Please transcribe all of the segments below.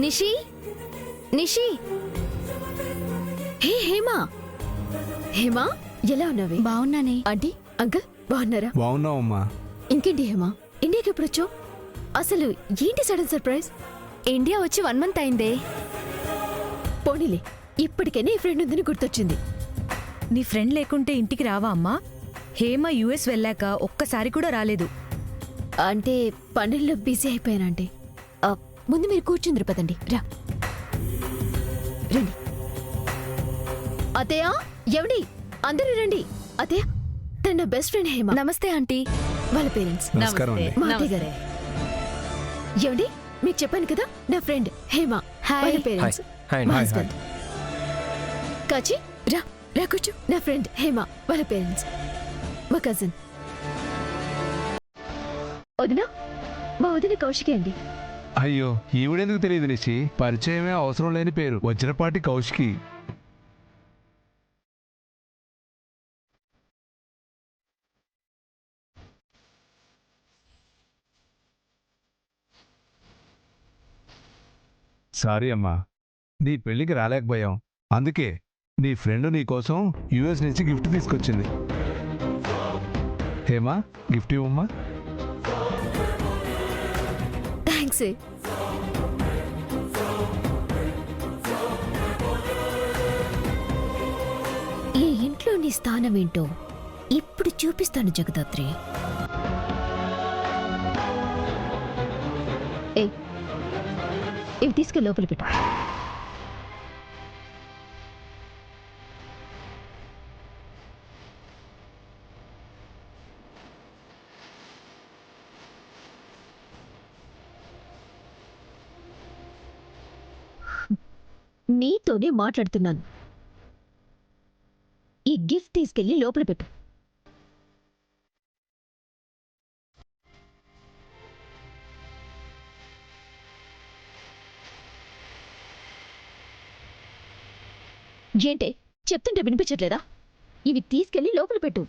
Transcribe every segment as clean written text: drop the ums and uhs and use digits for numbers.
నిషి నిషి హే హేమా హేమా ఎలా ఉన్నావే? బాగున్నానే. Aunty uncle బాగున్నారా? బాగున్నావమ్మా. ఇంకేంటి హేమా, ఇండియాకి ఎప్పుడు వచ్చావు? అసలు ఏంటి సడన్ సర్ప్రైజ్? ఇండియా వచ్చి 1 month అయిందే. పోనీలే, ఇప్పటికైనా ఈ ఫ్రెండ్ ఉందని గుర్తొచ్చింది. నీ ఫ్రెండ్ లేకుంటే ఇంటికి రావా అమ్మా? హేమ యుఎస్ వెళ్ళాక ఒక్కసారి కూడా రాలేదు. అంటే పనుల్లో బిజీ అయిపోయానంటే. ముందు మీరు కూర్చుందరు పదండి. రండి అతయ్య, ఎవడి అందరూ రండి. అతయ్య తన నా బెస్ట్ ఫ్రెండ్ హేమ. నమస్తే ఆంటీ. వాళ్ళ పేరెంట్స్. నమస్కారం అండి. మా అత్తయ్య గారు. ఏమండి, మీకు చెప్పాను కదా నా ఫ్రెండ్ హేమ. వాళ్ళ పేరెంట్స్ మా హస్బెండ్. కాచి రా రా కూర్చో. నా ఫ్రెండ్ హేమ వాళ్ళ పేరెంట్స్ మా కజిన్. వదినా, మా వదిన కౌశికి అండి. అయ్యో, ఈవిడెందుకు తెలియదు నిషి? పరిచయమే అవసరం లేని పేరు, వజ్రపాటి కౌశికి. సారీ అమ్మా, నీ పెళ్లికి రాలేకపోయాం. అందుకే నీ ఫ్రెండ్ నీ కోసం యుఎస్ నుంచి గిఫ్ట్ తీసుకొచ్చింది. హేమా, గిఫ్ట్ ఇవ్వమ్మా. థ్యాంక్స్. ఈ ఇంట్లో నీ స్థానం ఏంటో ఇప్పుడు చూపిస్తాను జగదాత్రి. ఇవి తీసుకెళ్ళి లోపల పెట్టు. నీతోనే మాట్లాడుతున్నాను. ఈ గిఫ్ట్ తీసుకెళ్లి లోపల పెట్టు. ఏంటే చెప్తుంటే వినిపించట్లేదా? ఇవి తీసుకెళ్లి లోపల పెట్టు.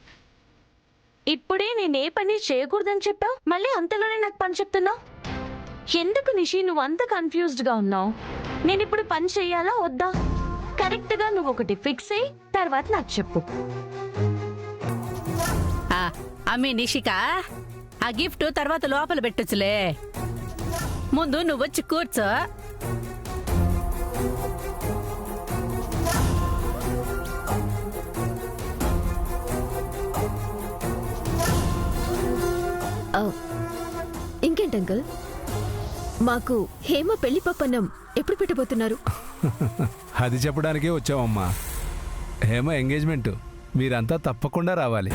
ఇప్పుడే నేనే పని చేయకూడదని చెప్పావు, మళ్ళీ అంతలోనే నాకు పని చెప్తున్నావు. ఎందుకు నిషి నువ్వు అంత కన్ఫ్యూజ్డ్గా ఉన్నావు? నేను ఇప్పుడు పని చెయ్యాలా వద్దా? కరెక్ట్గా నువ్వు ఒకటి ఫిక్స్ అయ్యి తర్వాత నాకు చెప్పు. అమ్మి నిషిక, ఆ గిఫ్ట్ తర్వాత లోపల పెట్టొచ్చులే. ముందు నువ్వు వచ్చి కూర్చో. ఇంకేంటి అంకుల్, మాకు హేమ పెళ్లి పప్పన్నం ఎప్పుడు పెట్టబోతున్నారు? అది చెప్పడానికే వచ్చామమ్మా. హేమ ఎంగేజ్మెంట్, మీరంతా తప్పకుండా రావాలి.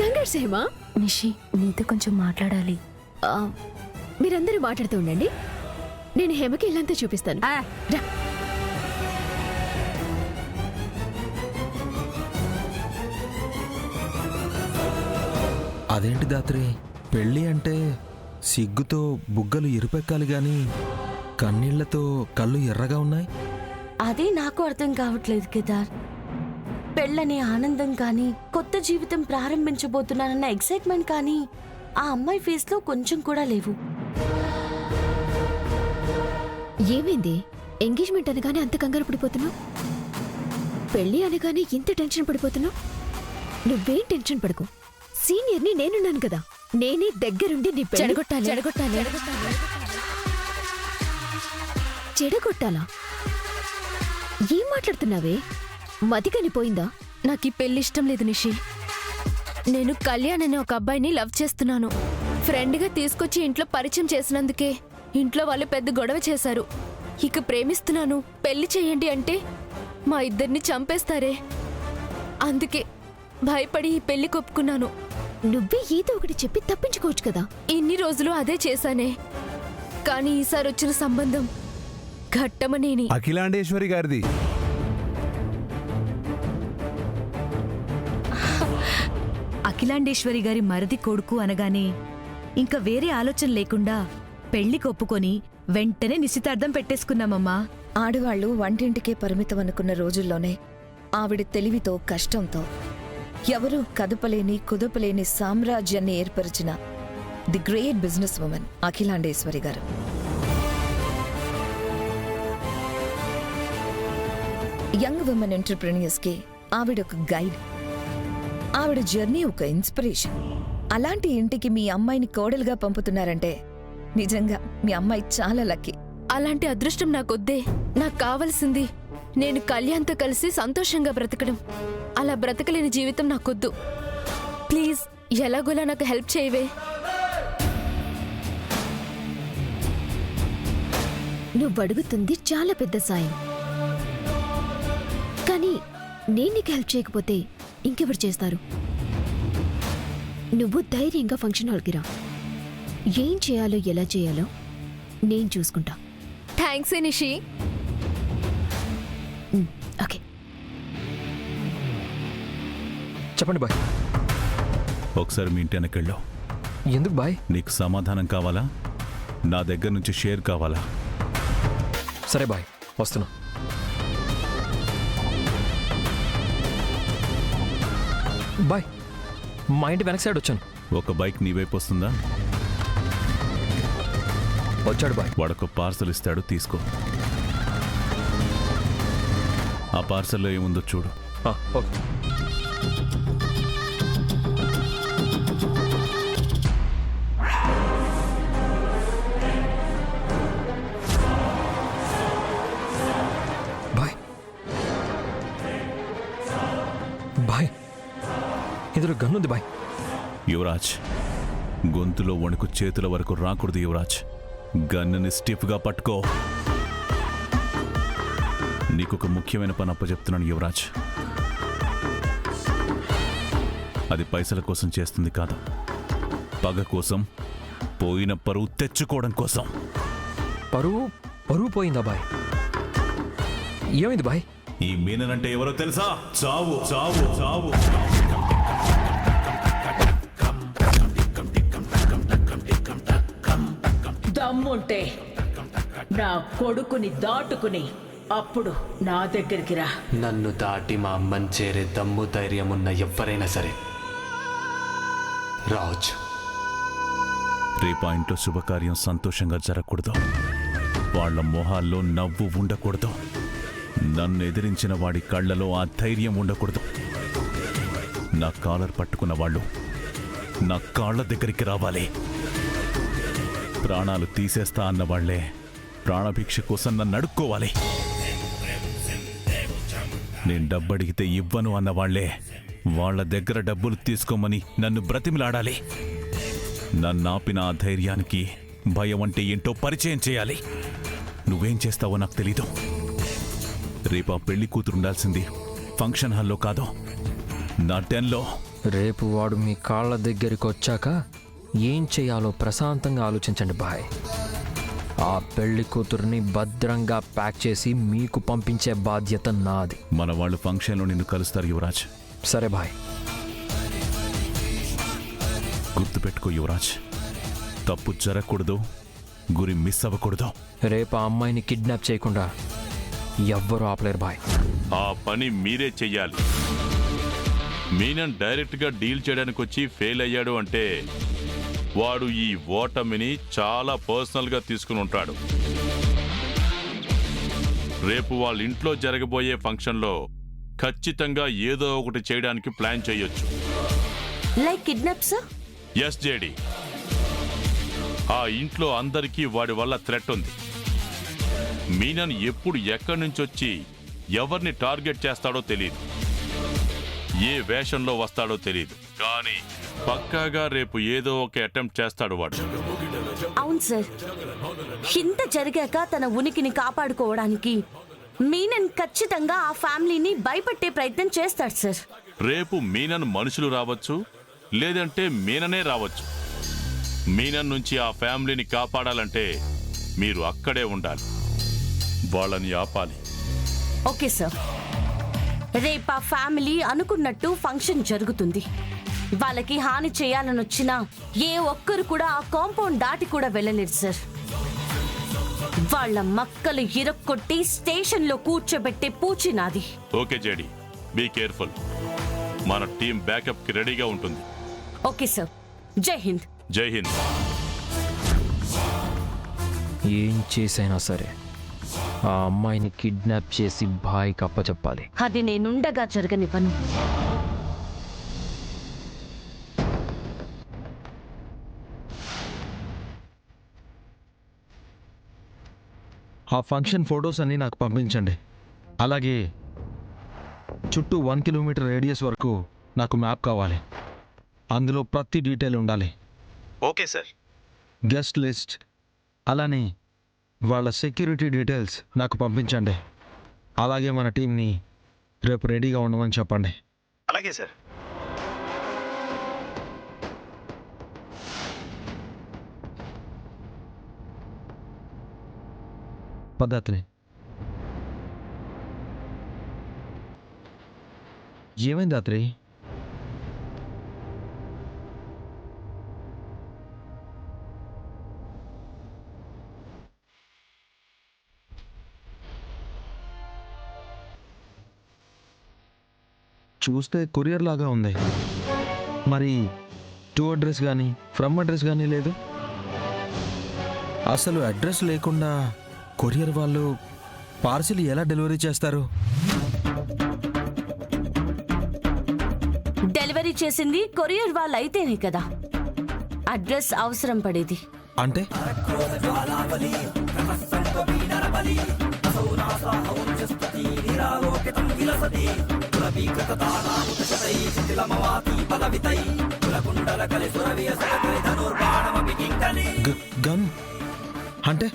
కంగ్రాట్స్ హేమ. నిషి, నీతో కొంచెం మాట్లాడాలి. మీరందరూ మాట్లాడుతూ ఉండండి, నేను హేమకి ఇల్లంతా చూపిస్తాను. రా. అదేంటి దాత్రి, పెళ్ళి అంటే సిగ్గుతో బుగ్గలు ఎరుపెక్కాలి గాని కన్నీళ్లతో కళ్ళు ఎర్రగా ఉన్నాయి. అదే నాకు అర్థం కావట్లేదు కేదార్. పెళ్ళనే ఆనందం కానీ, కొత్త జీవితం ప్రారంభించబోతున్నానన్న ఎక్సైట్మెంట్ కానీ ఆ అమ్మాయి ఫేస్లో కొంచెం కూడా లేవు. ఏమైంది? ఎంగేజ్మెంట్ అనగానే అంత కంగారు పడిపోతున్నావు? పెళ్లి అనగానే ఇంత టెన్షన్ పడిపోతున్నావు? నువ్వేం టెన్షన్ పడకు. సీనియర్ని నేనున్నాను కదా, నేనే దగ్గరుండి నీ చెడగొట్టాలి. చెడగొట్టాలా? ఏం మాట్లాడుతున్నావే? మతికని పోయిందా? నాకు ఈ పెళ్లి ఇష్టం లేదు నిషి. నేను కళ్యాణ్ అనే ఒక అబ్బాయిని లవ్ చేస్తున్నాను. ఫ్రెండ్గా తీసుకొచ్చి ఇంట్లో పరిచయం చేసినందుకే ఇంట్లో వాళ్ళు పెద్ద గొడవ చేశారు. ఇక ప్రేమిస్తున్నాను, పెళ్లి చేయండి అంటే మా ఇద్దరిని చంపేస్తారే. అందుకే భయపడి ఈ పెళ్లి కొప్పుకున్నాను. నువ్వే ఏదో ఒకటి చెప్పి తప్పించుకోవచ్చు కదా. ఇన్ని రోజులు అదే చేశానే, కానీ ఈసారి వచ్చిన సంబంధం ఘట్టమనేని. అఖిలాండేశ్వరి గారిది. అఖిలాండేశ్వరి గారి మరిది కొడుకు అనగానే ఇంకా వేరే ఆలోచన లేకుండా పెళ్లి కొప్పుకొని వెంటనే నిశ్చితార్థం పెట్టేసుకున్నామమ్మా. ఆడవాళ్లు వంటింటికే పరిమితం అనుకున్న రోజుల్లోనే ఆవిడ తెలివితో, కష్టంతో ఎవరూ కదపలేని కుదపలేని సామ్రాజ్యాన్ని ఏర్పరిచిన the great business woman Akhilandeswari గారు. యంగ్ విమెన్ ఎంటర్ప్రెన్యూర్స్కి ఆవిడ ఒక గైడ్, ఆవిడ జర్నీ ఒక ఇన్స్పిరేషన్. అలాంటి ఇంటికి మీ అమ్మాయిని కోడలుగా పంపుతున్నారంటే నిజంగా మీ అమ్మాయి చాలా లక్కీ. అలాంటి అదృష్టం నాకొద్దే. నాకు కావలసింది నేను కళ్యాణ్తో కలిసి సంతోషంగా బ్రతకడం. అలా బ్రతకలేని జీవితం నాకొద్దు. ప్లీజ్ ఎలాగోలా నాకు హెల్ప్ చేయవే. నువ్వు అడుగుతుంది చాలా పెద్ద సాయం, కానీ నేను నీకు హెల్ప్ చేయకపోతే ఇంకెవరు చేస్తారు? నువ్వు ధైర్యంగా ఫంక్షన్ హాల్కి రా. ఏం చేయాలో ఎలా చేయాలో నేను చూసుకుంటా. థ్యాంక్స్ నిషి. ఓకే, చెప్పండి బాయ్. ఒకసారి మీ ఇంటి వెనకెళ్ళావు. ఎందుకు బాయ్? నీకు సమాధానం కావాలా, నా దగ్గర నుంచి షేర్ కావాలా? సరే బాయ్, వస్తున్నా. బాయ్, మా ఇంటి వెనక సైడ్ వచ్చాను. ఒక బైక్ నీ వైపు వస్తుందా? వచ్చాడు బాయ్. వాడొక పార్సల్ ఇస్తాడు, తీసుకో. ఆ పార్సల్లో ఏముందో చూడు. ఓకే. బాయ్ బాయ్, ఇందులో గన్నుంది బాయ్. యువరాజ్, గొంతులో వణుకు చేతుల వరకు రాకూడదు యువరాజ్. గన్నుని స్టిఫ్గా పట్టుకో. నీకొక ముఖ్యమైన పని అప్పచెప్తున్నాను యువరాజ్. అది పైసల కోసం చేస్తుంది కాదు, పగ కోసం, పోయిన పరువు తెచ్చుకోవడం కోసం. పరువు పోయిందా బాయ్? ఏమైంది బాయ్? ఈ మీనన్ అంటే ఎవరో తెలుసా? చావు చావు చావు. దమ్ముంటే నా కొడుకుని దాటుకుని అప్పుడు నా దగ్గరికి రా. నన్ను దాటి మా అమ్మని చేరే దమ్ము ధైర్యం ఉన్న ఎవ్వరైనా సరే రావచ్చు. రేపు ఆ ఇంట్లో శుభకార్యం సంతోషంగా జరగకూడదు, వాళ్ల మొహాల్లో నవ్వు ఉండకూడదు, నన్ను ఎదిరించిన వాడి కళ్ళలో ఆ ధైర్యం ఉండకూడదు. నా కాలర్ పట్టుకున్న వాళ్ళు నా కాళ్ల దగ్గరికి రావాలి. ప్రాణాలు తీసేస్తా అన్న వాళ్లే ప్రాణభిక్ష కోసం నన్ను అడుక్కోవాలి. నేను డబ్బడిగితే ఇవ్వను అన్న వాళ్లే వాళ్ల దగ్గర డబ్బులు తీసుకోమని నన్ను బ్రతిమిలాడాలి. నన్నాపిన ఆ ధైర్యానికి భయం అంటే ఏంటో పరిచయం చేయాలి. నువ్వేం చేస్తావో నాకు తెలీదు. రేపు ఆ పెళ్లి కూతురుండాల్సింది ఫంక్షన్ హాల్లో కాదు, నా 10లో. రేపు వాడు మీ కాళ్ళ దగ్గరికి వచ్చాక ఏం చేయాలో ప్రశాంతంగా ఆలోచించండి బాయ్. ఆ పెళ్లి కూతుర్ని భద్రంగా ప్యాక్ చేసి మీకు పంపించే బాధ్యత నాది. మన వాళ్ళు ఫంక్షన్లో నిన్ను కలుస్తారు యువరాజ్. సరే బాయ్. గుర్తుపెట్టుకో యువరాజ్, తప్పు జరగకూడదు, గురి మిస్ అవ్వకూడదు. రేపు ఆ అమ్మాయిని కిడ్నాప్ చేయకుండా ఎవ్వరూ ఆపలేరు బాయ్. ఆ పని మీరే చెయ్యాలి. మీనన్ డైరెక్ట్గా డీల్ చేయడానికి వచ్చి ఫెయిల్ అయ్యాడు అంటే వాడు ఈ ఓటమిని చాలా పర్సనల్గా తీసుకుని ఉంటాడు. రేపు వాళ్ళ ఇంట్లో జరగబోయే ఫంక్షన్లో ఖచ్చితంగా ఏదో ఒకటి చేయడానికి ప్లాన్ చేయొచ్చు. Like kidnap sir? Yes JD. ఆ ఇంట్లో అందరికీ వాడి వల్ల థ్రెట్ ఉంది. మీనన్ ఎప్పుడు ఎక్కడి నుంచి వచ్చి ఎవరిని టార్గెట్ చేస్తాడో తెలియదు, ఏ వేషంలో వస్తాడో తెలియదు, కానీ పక్కాగా రేపు ఏదో ఒక అటెంప్ట్ చేస్తాడు వాడు. అవును సార్, ఇంత జరిగాక తన ఉనికిని కాపాడుకోవడానికి మీనన్ ఖచ్చితంగా ఆ ఫ్యామిలీని భయపెట్టే ప్రయత్నం చేస్తాడు సార్. రేపు మీనన్ మనుషులు రావచ్చు, లేదంటే మీననే రావచ్చు. మీనన్ నుంచి ఆ ఫ్యామిలీని కాపాడాలంటే మీరు అక్కడే ఉండాలి, వాళ్ళని ఆపాలి. Okay sir. రేపు ఆ ఫ్యామిలీ అనుకున్నట్టు ఫంక్షన్ జరుగుతుంది. వాళ్ళకి హాని చేయాలని వచ్చినా ఏ ఒక్కరు కూడా ఆ కాంపౌండ్ దాటి కూడా వెళ్ళలేరు సార్. వాళ్ళ మక్కలు ఇరక్కొట్టి స్టేషన్లో కూర్చోబెట్టే పూచి నాది. Okay JD, be careful. మన టీం బ్యాకప్ కి రెడీగా ఉంటుంది. Okay sir. జై హింద్. జై హింద్. ఏం చేసైనా సరే ఆ అమ్మాయిని కిడ్నాప్ చేసి భాయ్కి అప్పచెప్పాలి. అది నేనుండగా జరగనివ్వను. ఆ ఫంక్షన్ ఫొటోస్ అన్నీ నాకు పంపించండి. అలాగే చుట్టూ 1 కిలోమీటర్ రేడియస్ వరకు నాకు మ్యాప్ కావాలి. అందులో ప్రతి డీటెయిల్ ఉండాలి. Okay sir. గెస్ట్ లిస్ట్ అలానే వాళ్ళ సెక్యూరిటీ డీటెయిల్స్ నాకు పంపించండి. అలాగే మన టీంని రేపు రెడీగా ఉండమని చెప్పండి. అలాగే సార్. పద్ధతి ఏమైంది దాత్రి? చూస్తే కొరియర్ లాగా ఉంది. మరి టు అడ్రస్ కానీ ఫ్రమ్ అడ్రస్ కానీ లేదు. అసలు అడ్రస్ లేకుండా కొరియర్ వాళ్ళు పార్సిల్ ఎలా డెలివరీ చేస్తారు? డెలివరీ చేసింది కొరియర్ వాళ్ళు అయితేనే కదా అడ్రస్ అవసరం పడేది. అంటే గన్ అంటే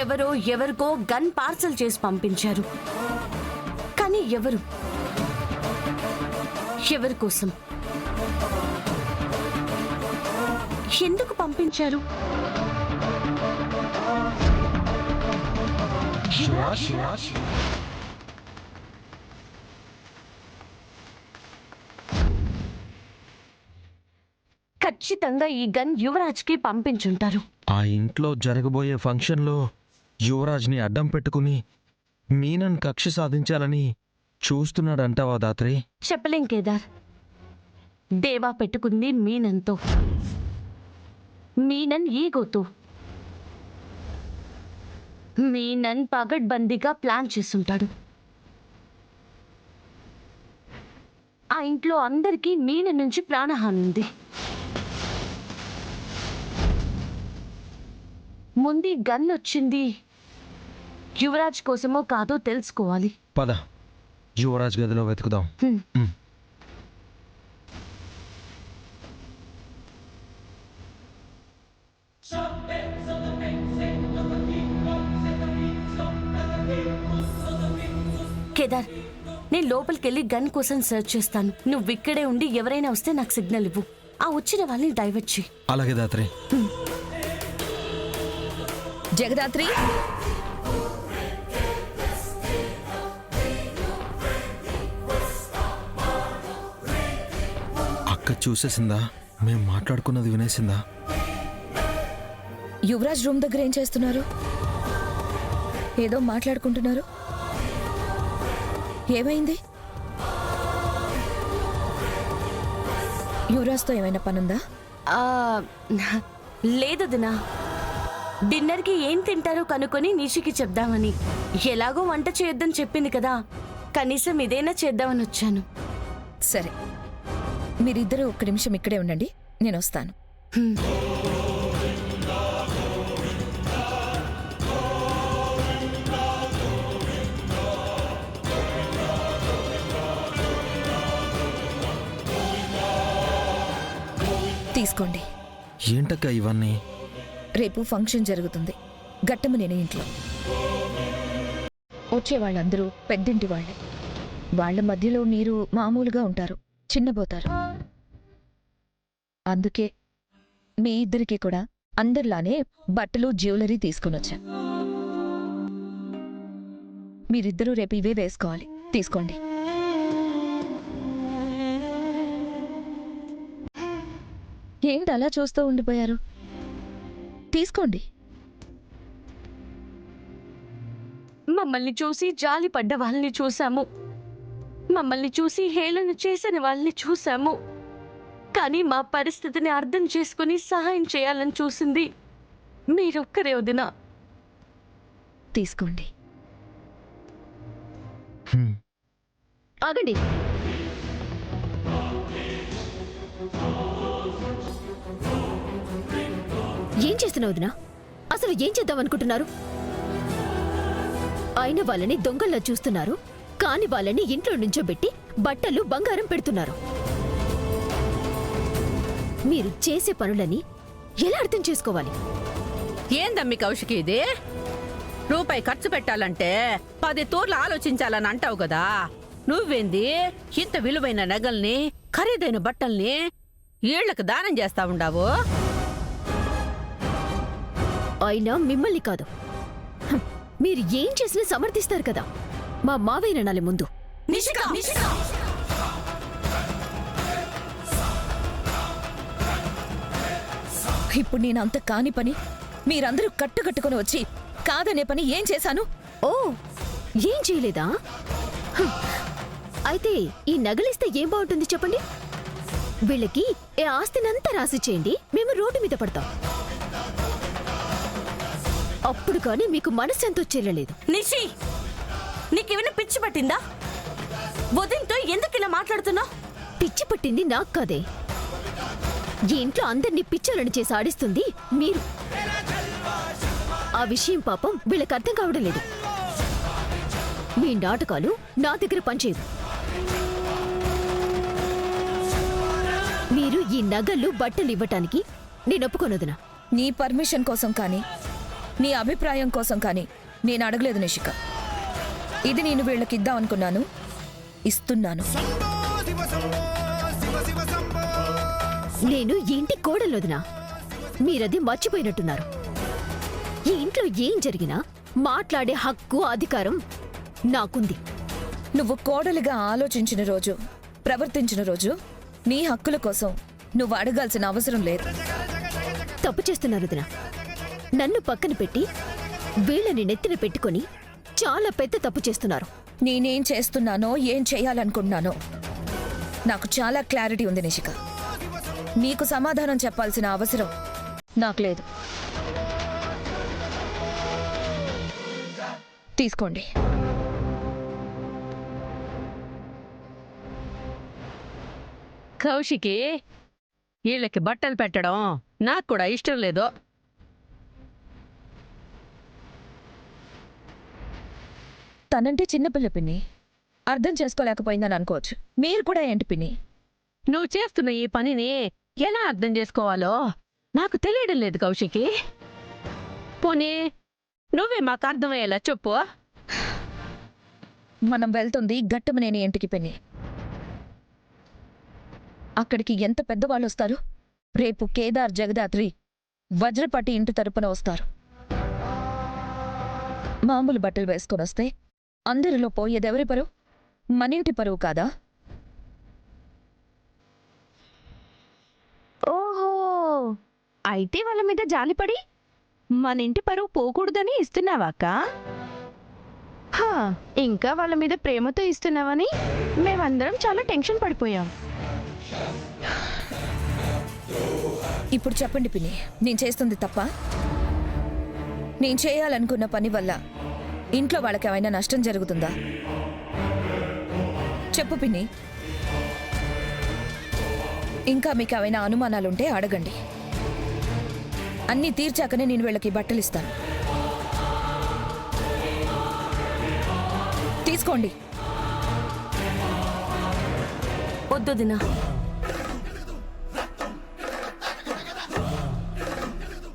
ఎవరో ఎవరికో గన్ పార్సల్ చేసి పంపించారు. కానీ ఎవరు, ఎవరి కోసం, ఎందుకు పంపించారు? ఖచ్చితంగా ఈ గన్ యువరాజ్కి పంపించుంటారు. ఆ ఇంట్లో జరగబోయే ఫంక్షన్లో యువరాజ్ని అడ్డం పెట్టుకుని మీనన్ కక్ష సాధించాలని చూస్తున్నాడంటావా దాత్రి? చెప్పలేం కేదార్. దేవా పెట్టుకుంది మీనన్తో, మీనన్ ఈగోతో. మీనన్ పగడ్బందీగా ప్లాన్ చేస్తుంటాడు. ఆ ఇంట్లో అందరికీ మీనన్ నుంచి ప్రాణహాని ఉంది. ముందు గన్ వచ్చింది యువరాజ్ కోసమో కాదో తెలుసుకోవాలి. పద యువరాజ్ గదిలో వెతుకుదాం. కేదార్, నేను లోపలికెళ్ళి గన్ కోసం సెర్చ్ చేస్తాను. నువ్వు ఇక్కడే ఉండి ఎవరైనా వస్తే నాకు సిగ్నల్ ఇవ్వు. ఆ వచ్చిన వాళ్ళని డైవర్ట్ చేయి. అలాగే దాత్రి. జగదాత్రి, అక్క చూసేసిందా? మేం మాట్లాడుకున్నది వినేసిందా? యువరాజ్ రూమ్ దగ్గర ఏం చేస్తున్నారు? ఏదో మాట్లాడుకుంటున్నారు. ఏమైంది? యువరాజ్తో ఏమైనా పనుందా? లేదు దినా. డిన్నర్కి ఏం తింటారో కనుక్కొని నిషికి చెప్దామని. ఎలాగో వంట చేయొద్దని చెప్పింది కదా, కనీసం ఇదైనా చేద్దామని వచ్చాను. సరే, మీరిద్దరూ ఒక్క నిమిషం ఇక్కడే ఉండండి, నేను వస్తాను. తీసుకోండి. ఏంటక్క ఇవన్నీ? రేపు ఫంక్షన్ జరుగుతుంది. గట్టమ్మ నేను ఇంట్లో. వచ్చే వాళ్ళందరూ పెద్దింటి వాళ్ళే. వాళ్ళ మధ్యలో మీరు మామూలుగా ఉంటారు, చిన్నబోతారు. అందుకే మీ ఇద్దరికి కూడా అందరిలానే బట్టలు జ్యువెలరీ తీసుకునొచ్చా. మీరిద్దరూ రేపు ఇవే వేసుకోవాలి. తీసుకోండి. ఏంటి అలా చూస్తూ ఉండిపోయారు? తీసుకోండి. మమ్మల్ని చూసి జాలి పడ్డ వాళ్ళని చూసాము, మమ్మల్ని చూసి హేళన చేసిన వాళ్ళని చూసాము. కానీ మా పరిస్థితిని అర్థం చేసుకుని సహాయం చేయాలని చూసింది మీరొక్కరే వదినా. తీసుకోండి. ఆగండి. ఏం చేస్తున్నావు వదినా? అసలు ఏం చేద్దాం అనుకుంటున్నారు? అయిన వాళ్ళని దొంగల్లా చూస్తున్నారు, కాని వాళ్ళని ఇంట్లో నుంచోబెట్టి బట్టలు బంగారం పెడుతున్నారు. మీరు చేసే పనులని ఎలా అర్థం చేసుకోవాలి? ఏందమ్మి కౌశికి ఇది? రూపాయి ఖర్చు పెట్టాలంటే 10 తూర్లు ఆలోచించాలని అంటావు కదా. నువ్వేంది ఇంత విలువైన నగల్ని, ఖరీదైన బట్టల్ని ఈళ్లకు దానం చేస్తా ఉండావు? అయినా మిమ్మల్ని కాదు, మీరు ఏం చేసినా సమర్థిస్తారు కదా. మా మావయ్య నాలి ముందు. ఇప్పుడు నేను అంత కాని పని మీరందరూ కట్టుకట్టుకుని వచ్చి కాదనే పని ఏం చేశాను? ఓ, ఏం చేయలేదా? అయితే ఈ నగలిస్తే ఏం బాగుంటుంది చెప్పండి. వీళ్ళకి ఏ ఆస్తినంతా రాసి చేయండి, మేము రోడ్డు మీద పడతాం. అప్పుడు కానీ మీకు మనసెంతో చెల్లలేదు. నిషి, నీకేమైనా పిచ్చి పట్టిందా? వదినతో ఎందుకు ఇలా మాట్లాడుతున్నావు? పిచ్చి పట్టింది నాకు కాదే. ఈ ఇంట్లో అందరినీ పిచ్చోళ్ళని చేసి ఆడిస్తుంది మీరు. ఆ విషయం పాపం వీళ్ళకి అర్థం కావడం లేదు. మీ నాటకాలు నా దగ్గర పనిచేయదు. మీరు ఈ నగలు బట్టలు ఇవ్వటానికి నేను ఒప్పుకోనొదినా. నీ పర్మిషన్ కోసం కానీ నీ అభిప్రాయం కోసం కానీ నేను అడగలేదు నిషిక. ఇది నేను వీళ్ళకిద్దాం అనుకున్నాను, ఇస్తున్నాను. నేను ఈ ఇంటి కోడలొదినా. మీరది మర్చిపోయినట్టున్నారు. ఈ ఇంట్లో ఏం జరిగినా మాట్లాడే హక్కు, అధికారం నాకుంది. నువ్వు కోడలిగా ఆలోచించిన రోజు, ప్రవర్తించిన రోజు నీ హక్కుల కోసం నువ్వు అడగాల్సిన అవసరం లేదు. తప్పు చేస్తున్నారు వదినా. నన్ను పక్కన పెట్టి వీళ్ళని నెత్తిన పెట్టుకొని చాలా పెద్ద తప్పు చేస్తున్నారు. నేనేం చేస్తున్నానో ఏం చేయాలనుకుంటున్నానో నాకు చాలా క్లారిటీ ఉంది నిషిక. నీకు సమాధానం చెప్పాల్సిన అవసరం నాకు లేదు. తీసుకోండి. కౌశికి, వీళ్ళకి బట్టలు పెట్టడం నాకు కూడా ఇష్టం లేదు. తనంటే చిన్నపిల్ల పిన్ని, అర్థం చేసుకోలేకపోయిందని అనుకోవచ్చు. మీరు కూడా ఏంటి పిన్ని? నువ్వు చేస్తున్న ఈ పనిని ఎలా అర్థం చేసుకోవాలో నాకు తెలియడం లేదు కౌశికి. పోనీ నువ్వే మాకు అర్థమయ్యేలా చెప్పు. మనం వెళ్తుంది గట్టమనేని ఇంటికి పిన్ని. అక్కడికి ఎంత పెద్దవాళ్ళు వస్తారు? రేపు కేదార్, జగదాత్రి వజ్రపాటి ఇంటి తరపున వస్తారు. మామూలు బట్టలు వేసుకొని వస్తే అందరిలో పోయేదెవరి పరువు? మనింటి పరువు కాదా? ఓహో, అయితే వాళ్ళ మీద జాలిపడి మన ఇంటి పరువు పోకూడదని ఇస్తున్నావాక? ఇంకా వాళ్ళ మీద ప్రేమతో ఇస్తున్నావని మేమందరం చాలా టెన్షన్ పడిపోయాం. ఇప్పుడు చెప్పండి పిన్ని, నేను చేస్తుంది తప్ప? నేను చేయాలనుకున్న పని వల్ల ఇంట్లో వాళ్ళకి ఏమైనా నష్టం జరుగుతుందా? చెప్పు పిన్ని. ఇంకా మీకు ఏమైనా అనుమానాలుంటే అడగండి. అన్నీ తీర్చాకనే నేను వీళ్ళకి బట్టలు ఇస్తాను. తీసుకోండి. వద్దొదినా,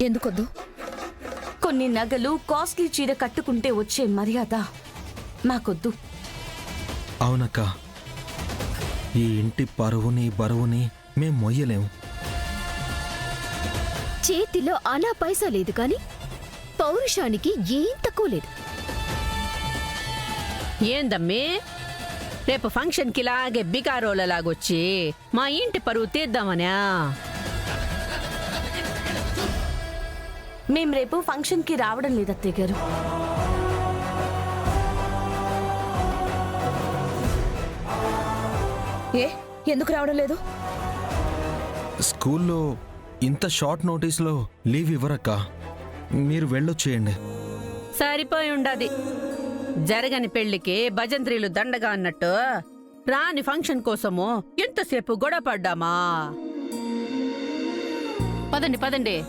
ఎందుకొద్దు? కొన్ని నగలు, కాస్ట్లీ చీర కట్టుకుంటే వచ్చే మర్యాద మాకొద్దు. అవునక్క, ఈ ఇంటి పరువుని బరువుని మేం మొయ్యలేము. చేతిలో అనా పైసా లేదు కానీ పౌరుషానికి ఏం తక్కువ లేదు. ఏందమ్మి, రేపు ఫంక్షన్కి ఇలాగే బికారోలలాగొచ్చి మా ఇంటి పరువు తీద్దామనా? మేం రేపు ఫంక్షన్కి రావడం లేదు అత్తయ్య గారు. ఎందుకు రావడం లేదు? స్కూల్లో ఇంత షార్ట్ నోటీస్లో లీవ్ ఇవ్వరక్క. మీరు వెళ్ళొచ్చేయండి. సరిపోయి ఉండాది. జరగని పెళ్లికి భజంత్రీలు దండగా అన్నట్టు రాని ఫంక్షన్ కోసము ఎంతసేపు గొడవ పడ్డామా? పదండి పదండి.